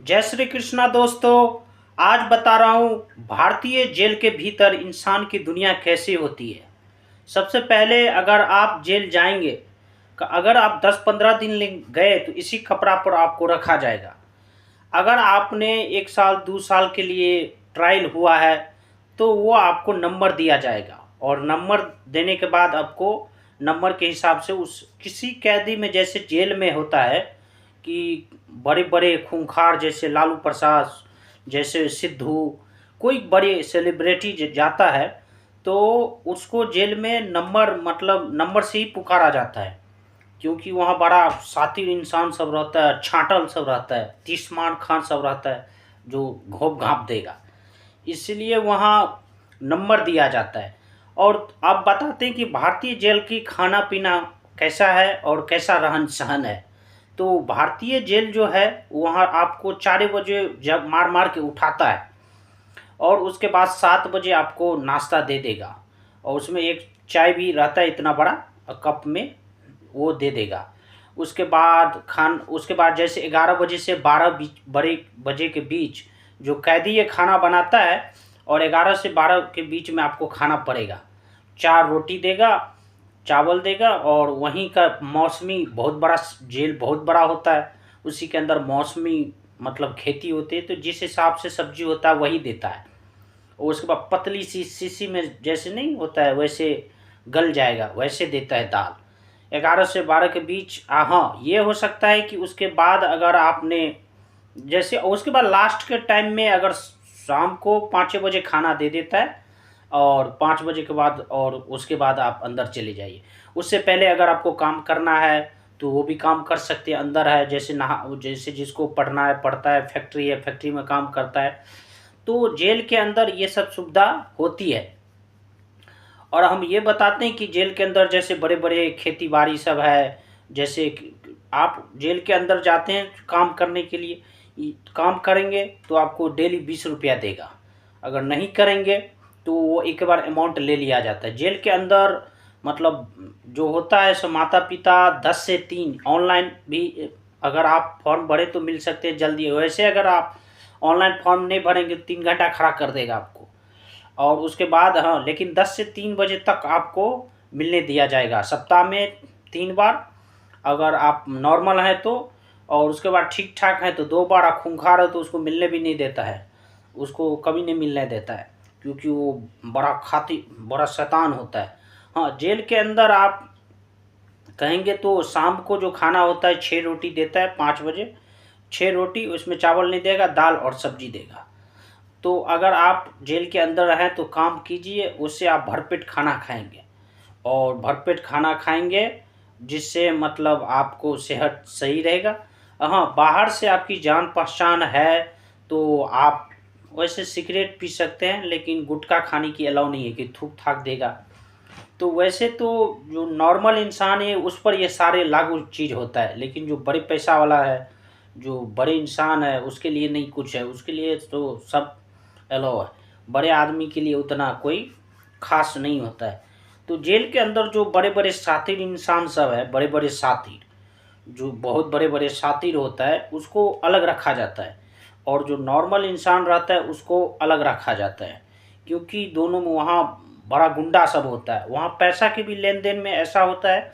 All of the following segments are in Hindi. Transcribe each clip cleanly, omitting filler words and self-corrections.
जय श्री कृष्णा दोस्तों। आज बता रहा हूँ भारतीय जेल के भीतर इंसान की दुनिया कैसी होती है। सबसे पहले अगर आप जेल जाएंगे, अगर आप 10-15 दिन गए तो इसी कपड़ा पर आपको रखा जाएगा। अगर आपने 1 साल 2 साल के लिए ट्रायल हुआ है तो वो आपको नंबर दिया जाएगा, और नंबर देने के बाद आपको नंबर के हिसाब से उस किसी कैदी में, जैसे जेल में होता है कि बड़े बड़े खूंखार जैसे लालू प्रसाद, जैसे सिद्धू, कोई बड़े सेलिब्रिटी जाता है तो उसको जेल में नंबर, मतलब नंबर से ही पुकारा जाता है, क्योंकि वहाँ बड़ा शातिर इंसान सब रहता है, छाटल सब रहता है, तीसमान खान सब रहता है जो घोप घाप देगा, इसलिए वहाँ नंबर दिया जाता है। और आप बताते हैं कि भारतीय जेल की खाना पीना कैसा है और कैसा रहन सहन है। तो भारतीय जेल जो है वहाँ आपको 4 बजे जब मार मार के उठाता है, और उसके बाद 7 बजे आपको नाश्ता दे देगा, और उसमें एक चाय भी रहता है इतना बड़ा कप में, वो दे देगा। उसके बाद जैसे 11 बजे से 12 बजे के बीच जो कैदी ये खाना बनाता है, और 11 से 12 के बीच में आपको खाना पड़ेगा। 4 रोटी देगा, चावल देगा, और वहीं का मौसमी बहुत बड़ा जेल बहुत बड़ा होता है, उसी के अंदर मौसमी मतलब खेती होती है, तो जिस हिसाब से सब्जी होता है वही देता है। और उसके बाद पतली सी शीशी में जैसे नहीं होता है वैसे गल जाएगा, वैसे देता है दाल। 11 से 12 के बीच हाँ, ये हो सकता है कि उसके बाद अगर आपने जैसे, उसके बाद लास्ट के टाइम में अगर शाम को 5-6 बजे खाना दे देता है, और 5 बजे के बाद, और उसके बाद आप अंदर चले जाइए। उससे पहले अगर आपको काम करना है तो वो भी काम कर सकते हैं, अंदर है जैसे जैसे जिसको पढ़ना है पढ़ता है, फैक्ट्री है फैक्ट्री में काम करता है, तो जेल के अंदर ये सब सुविधा होती है। और हम ये बताते हैं कि जेल के अंदर जैसे बड़े बड़े खेती बाड़ी सब है, जैसे आप जेल के अंदर जाते हैं काम करने के लिए, काम करेंगे तो आपको डेली 20 रुपया देगा, अगर नहीं करेंगे तो वो एक बार अमाउंट ले लिया जाता है जेल के अंदर। मतलब जो होता है सो माता पिता 10 से 3 ऑनलाइन भी, अगर आप फॉर्म भरे तो मिल सकते हैं जल्दी, वैसे अगर आप ऑनलाइन फॉर्म नहीं भरेंगे 3 घंटा खड़ा कर देगा आपको। और उसके बाद हाँ, लेकिन 10 से 3 बजे तक आपको मिलने दिया जाएगा, सप्ताह में 3 बार अगर आप नॉर्मल हैं तो, और उसके बाद ठीक ठाक है तो 2 बार, आप खूंखार है तो उसको मिलने भी नहीं देता है, उसको कभी नहीं मिलने देता है, क्योंकि वो बड़ा शैतान होता है। हाँ, जेल के अंदर आप कहेंगे तो शाम को जो खाना होता है 6 रोटी देता है, 5 बजे 6 रोटी, उसमें चावल नहीं देगा, दाल और सब्जी देगा। तो अगर आप जेल के अंदर रहें तो काम कीजिए, उससे आप भरपेट खाना खाएंगे, और भरपेट खाना खाएंगे जिससे मतलब आपको सेहत सही रहेगा। हाँ, बाहर से आपकी जान पहचान है तो आप वैसे सिगरेट पी सकते हैं, लेकिन गुटखा खाने की अलाउ नहीं है कि थूक थाक देगा। तो वैसे तो जो नॉर्मल इंसान है उस पर ये सारे लागू चीज़ होता है, लेकिन जो बड़े पैसा वाला है, जो बड़े इंसान है, उसके लिए नहीं कुछ है, उसके लिए तो सब अलाउ है। बड़े आदमी के लिए उतना कोई खास नहीं होता है। तो जेल के अंदर जो बड़े बड़े शातिर इंसान सब है, बड़े बड़े शातिर, जो बहुत बड़े बड़े शातिर होता है उसको अलग रखा जाता है, और जो नॉर्मल इंसान रहता है उसको अलग रखा जाता है, क्योंकि दोनों में वहाँ बड़ा गुंडा सब होता है। वहाँ पैसा के भी लेन देन में ऐसा होता है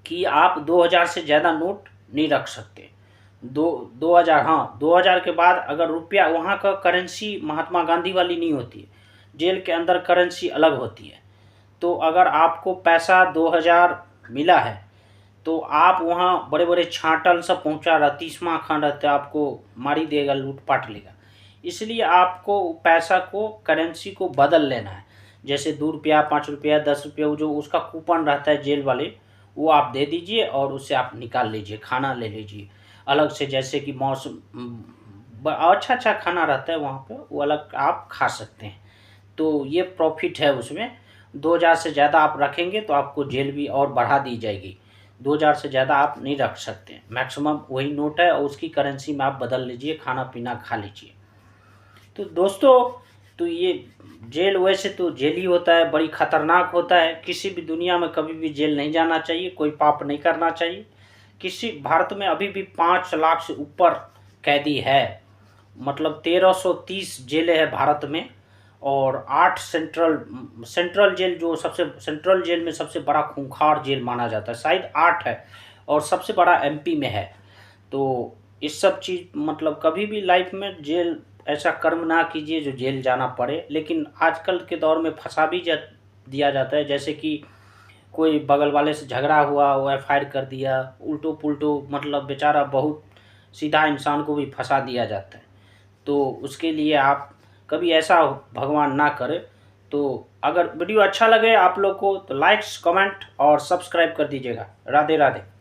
कि आप 2000 से ज़्यादा नोट नहीं रख सकते। 2000, हाँ, 2000 के बाद अगर रुपया, वहाँ का करेंसी महात्मा गांधी वाली नहीं होती है, जेल के अंदर करेंसी अलग होती है। तो अगर आपको पैसा 2000 मिला है तो आप वहाँ बड़े बड़े छाटल सब पहुँचा रहा, तीसमा खान रहता है, आपको मारी देगा, लूटपाट लेगा। इसलिए आपको पैसा को, करेंसी को बदल लेना है, जैसे 2 रुपया 5 रुपया 10 रुपया, जो उसका कूपन रहता है जेल वाले, वो आप दे दीजिए और उससे आप निकाल लीजिए, खाना ले लीजिए अलग से, जैसे कि मौसम अच्छा अच्छा खाना रहता है वहाँ पे, वो अलग आप खा सकते हैं। तो ये प्रॉफिट है उसमें। 2000 से ज़्यादा आप रखेंगे तो आपको जेल भी और बढ़ा दी जाएगी। 2000 से ज़्यादा आप नहीं रख सकते, मैक्सिमम वही नोट है, और उसकी करेंसी में आप बदल लीजिए, खाना पीना खा लीजिए। तो दोस्तों, तो ये जेल वैसे तो जेल ही होता है, बड़ी खतरनाक होता है, किसी भी दुनिया में कभी भी जेल नहीं जाना चाहिए, कोई पाप नहीं करना चाहिए। भारत में अभी भी 5 लाख से ऊपर कैदी है। मतलब 1330 जेलें हैं भारत में, और 8 सेंट्रल जेल, जो सबसे सेंट्रल जेल में सबसे बड़ा खूंखार जेल माना जाता है, शायद 8 है, और सबसे बड़ा एमपी में है। तो इस सब चीज़ मतलब कभी भी लाइफ में जेल ऐसा कर्म ना कीजिए जो जेल जाना पड़े। लेकिन आजकल के दौर में फंसा भी दिया जाता है, जैसे कि कोई बगल वाले से झगड़ा हुआ, वो एफआईआर कर दिया, उल्टो पुल्टो, मतलब बेचारा बहुत सीधा इंसान को भी फंसा दिया जाता है। तो उसके लिए आप कभी ऐसा भगवान ना करे। तो अगर वीडियो अच्छा लगे आप लोग को तो लाइक्स, कमेंट और सब्सक्राइब कर दीजिएगा। राधे राधे।